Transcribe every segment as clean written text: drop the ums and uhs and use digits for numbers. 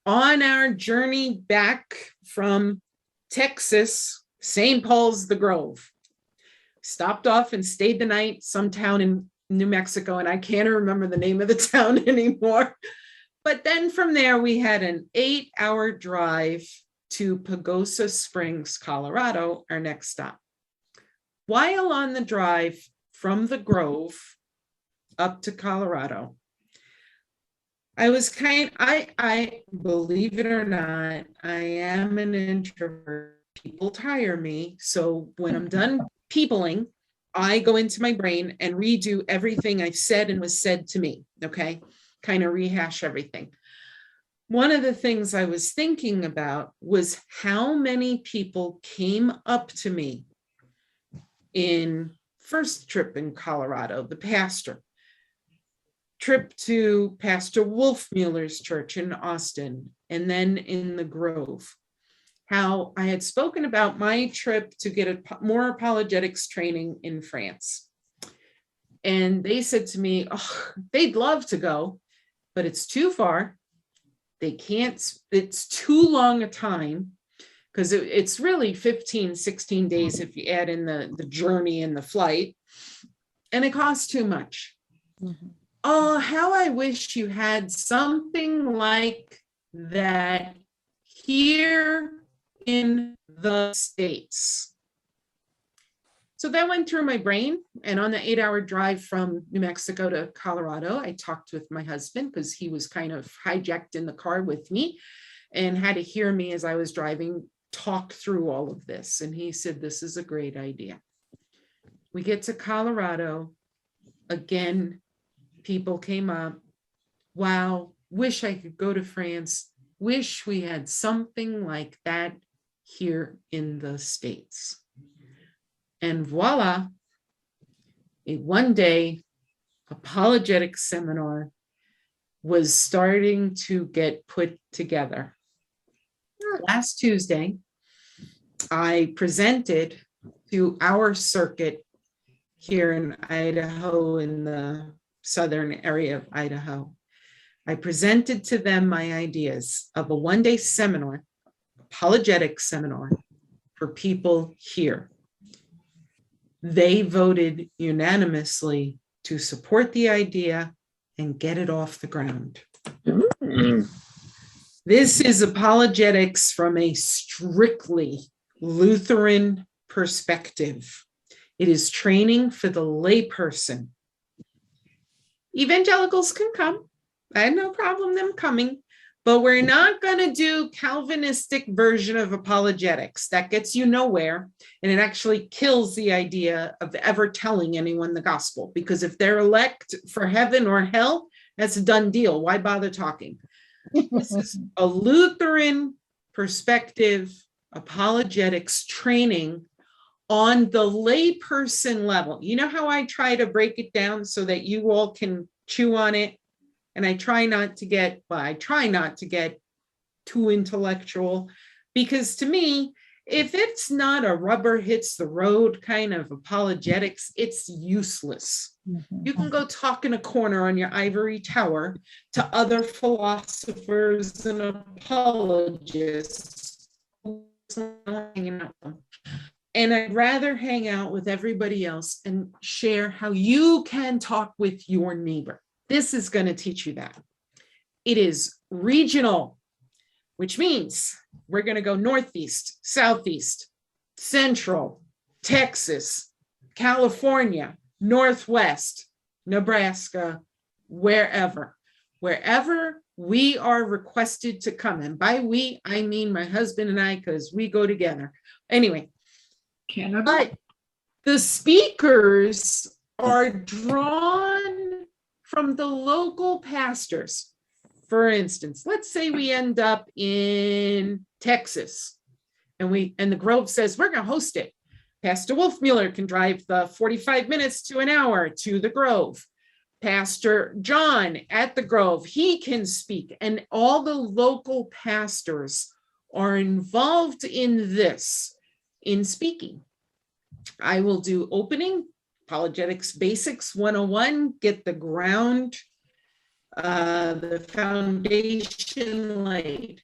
on our journey back from Texas, St. Paul's the Grove. Stopped off and stayed the night, some town in New Mexico, and I can't remember the name of the town anymore. But then from there, we had an 8-hour drive to Pagosa Springs, Colorado, our next stop. While on the drive from the Grove up to Colorado, I believe it or not, I am an introvert. People tire me. So when I'm done peopling, I go into my brain and redo everything I've said and was said to me. Okay. Kind of rehash everything. One of the things I was thinking about was how many people came up to me in first trip in Colorado, the pastor. Trip to Pastor Wolfmueller's church in Austin, and then in the Grove. How I had spoken about my trip to get more apologetics training in France. And they said to me, oh, they'd love to go, but it's too far. They can't, it's too long a time, because it's really 15, 16 days if you add in the journey and the flight, and it costs too much. Mm-hmm. Oh, how I wish you had something like that here in the States. So that went through my brain. And on the 8-hour drive from New Mexico to Colorado, I talked with my husband because he was kind of hijacked in the car with me and had to hear me as I was driving, talk through all of this. And he said, this is a great idea. We get to Colorado again. People came up, wow, wish I could go to France, wish we had something like that here in the States. And voila, a one-day apologetics seminar was starting to get put together. Last Tuesday, I presented to our circuit here in Idaho, in the southern area of Idaho. I presented to them my ideas of a one-day seminar, apologetics seminar for people here. They voted unanimously to support the idea and get it off the ground. Mm-hmm. This is apologetics from a strictly Lutheran perspective. It is training for the layperson. Evangelicals can come. I had no problem them coming, but we're not going to do Calvinistic version of apologetics. That gets you nowhere, and it actually kills the idea of ever telling anyone the gospel, because if they're elect for heaven or hell, that's a done deal. Why bother talking? This is a Lutheran perspective apologetics training on the layperson level. You know how I try to break it down so that you all can chew on it? And I try not to get too intellectual, because to me, if it's not a rubber hits the road kind of apologetics, it's useless. Mm-hmm. You can go talk in a corner on your ivory tower to other philosophers and apologists. And I'd rather hang out with everybody else and share how you can talk with your neighbor. This is going to teach you that. It is regional, which means we're going to go northeast, southeast, central, Texas, California, northwest, Nebraska, wherever we are requested to come. And by we, I mean my husband and I, because we go together. Anyway, Canada. But the speakers are drawn from the local pastors. For instance, let's say we end up in Texas and the Grove says we're going to host it. Pastor Wolfmueller can drive the 45 minutes to an hour to the Grove. Pastor John at the Grove, he can speak, and all the local pastors are involved in this, in speaking. I will do opening, Apologetics Basics 101, get the ground the foundation laid.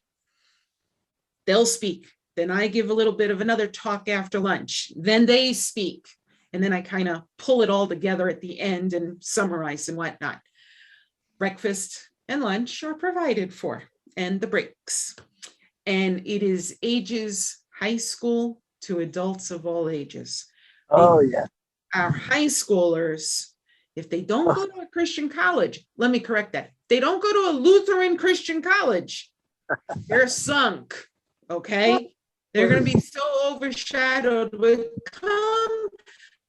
They'll speak. Then I give a little bit of another talk after lunch. Then they speak. And then I kind of pull it all together at the end and summarize and whatnot. Breakfast and lunch are provided for, and the breaks. And it is ages high school to adults of all ages. Oh, yeah. Our high schoolers, if they don't go to a Christian college, let me correct that. They don't go to a Lutheran Christian college. They're sunk, okay? They're going to be so overshadowed with, come,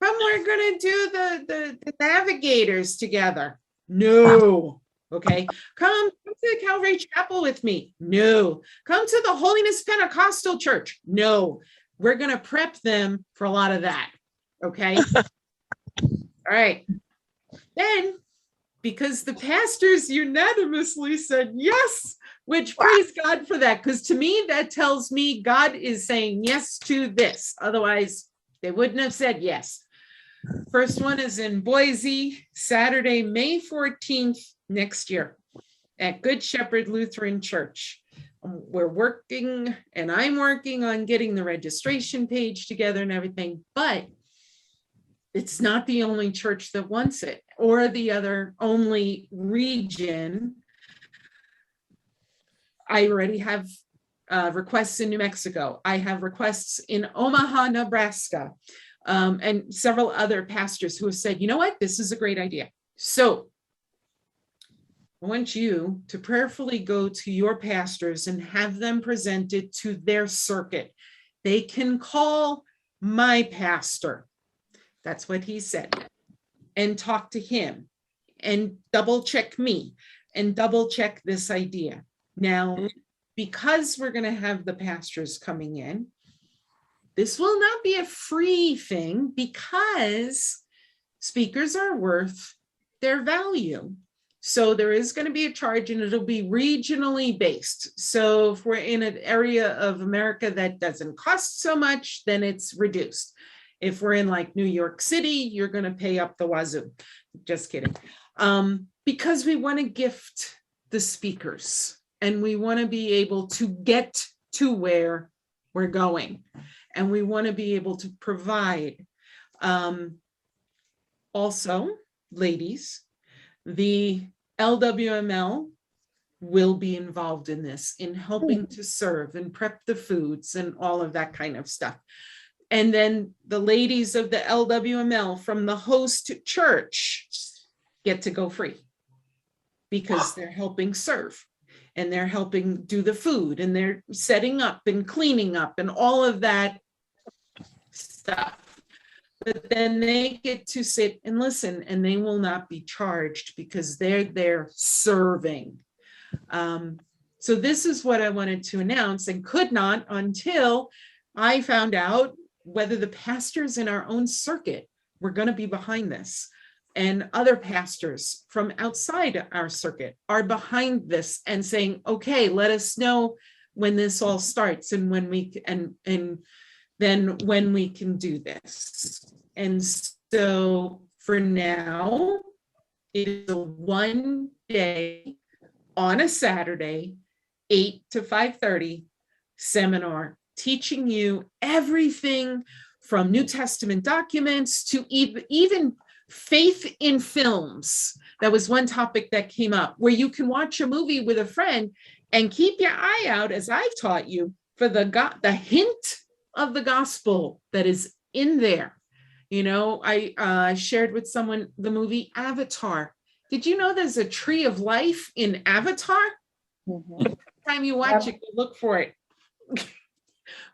we're going to do the navigators together. No. Okay, come to the Calvary Chapel with me. No. Come to the Holiness Pentecostal Church. No. We're going to prep them for a lot of that. Okay. All right. Then, because the pastors unanimously said yes, which praise God for that, because to me, that tells me God is saying yes to this. Otherwise, they wouldn't have said yes. First one is in Boise, Saturday, May 14th, next year at Good Shepherd Lutheran Church. We're working, and I'm working on getting the registration page together and everything, but it's not the only church that wants it, or the other only region. I already have requests in New Mexico. I have requests in Omaha, Nebraska, and several other pastors who have said, you know what, this is a great idea. So I want you to prayerfully go to your pastors and have them presented to their circuit. They can call my pastor. That's what he said. And talk to him and double check me and double check this idea. Now, because we're going to have the pastors coming in, this will not be a free thing because speakers are worth their value. So there is going to be a charge, and it'll be regionally based. So if we're in an area of America that doesn't cost so much, then it's reduced. If we're in like New York City, you're going to pay up the wazoo. Just kidding. Because we want to gift the speakers, and we want to be able to get to where we're going, and we want to be able to provide. Also, ladies, the LWML will be involved in this, in helping to serve and prep the foods and all of that kind of stuff. And then the ladies of the LWML from the host church get to go free because they're helping serve, and they're helping do the food, and they're setting up and cleaning up and all of that stuff. But then they get to sit and listen, and they will not be charged because they're there serving. So this is what I wanted to announce, and could not until I found out whether the pastors in our own circuit were going to be behind this, and other pastors from outside our circuit are behind this and saying, okay, let us know when this all starts and when we and then when we can do this. And so for now, it is a 1 day on a Saturday, 8 to 5:30 seminar, teaching you everything from New Testament documents to even faith in films. That was one topic that came up, where you can watch a movie with a friend and keep your eye out, as I've taught you, for the hint of the gospel that is in there. You know, I shared with someone the movie Avatar. Did you know there's a tree of life in Avatar? Mm-hmm. Every time you watch it, you look for it.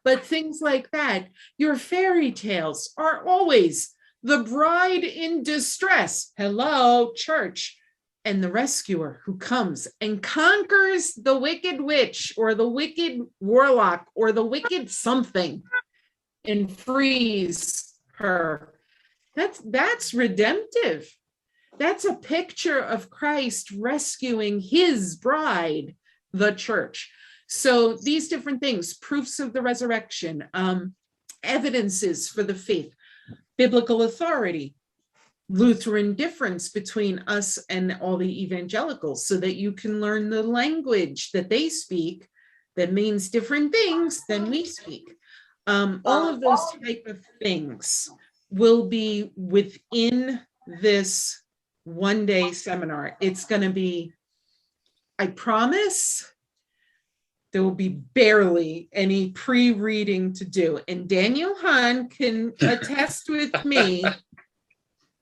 But things like that, your fairy tales are always the bride in distress, hello, church, and the rescuer who comes and conquers the wicked witch or the wicked warlock or the wicked something and frees her. That's redemptive. That's a picture of Christ rescuing his bride, the church. So these different things, proofs of the resurrection, evidences for the faith, biblical authority, Lutheran difference between us and all the evangelicals so that you can learn the language that they speak that means different things than we speak. All of those type of things will be within this one-day seminar. It's going to be, I promise, there will be barely any pre-reading to do. And Daniel Hahn can attest with me,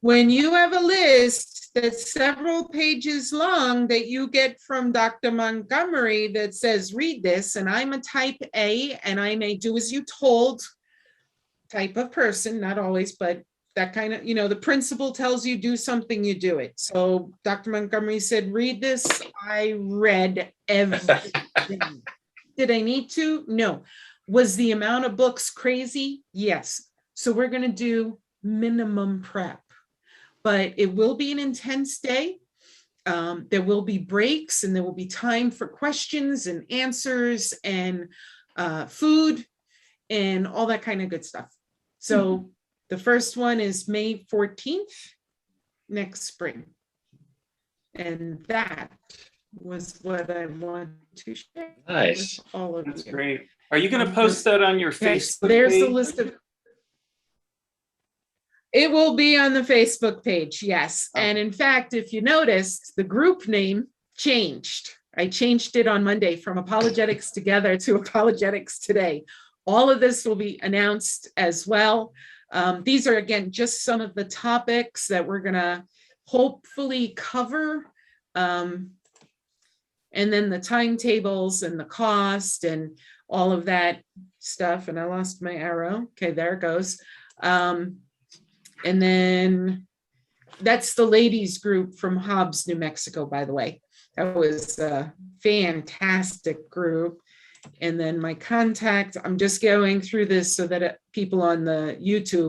when you have a list that's several pages long that you get from Dr. Montgomery that says, read this, and I'm a type A, and I may do as you told type of person, not always, but that kind of, the principal tells you do something, you do it. So Dr. Montgomery said, read this. I read everything. Did I need to? No. Was the amount of books crazy? Yes. So we're going to do minimum prep, but it will be an intense day. There will be breaks, and there will be time for questions and answers and food and all that kind of good stuff. So the first one is May 14th, next spring. And that was what I want to share. Nice. With all of That's you. great. Are you going to post that on your Okay, Facebook so there's page? the list of. It will be on the Facebook page, yes. Okay. And in fact, if you noticed, the group name changed. I changed it on Monday from Apologetics Together to Apologetics Today. All of this will be announced as well. These are, again, just some of the topics that we're going to hopefully cover. And then the timetables and the cost and all of that stuff. And I lost my arrow. Okay, there it goes. And then that's the ladies group from Hobbs, New Mexico, by the way. That was a fantastic group. And then my contact, I'm just going through this so that people on the YouTube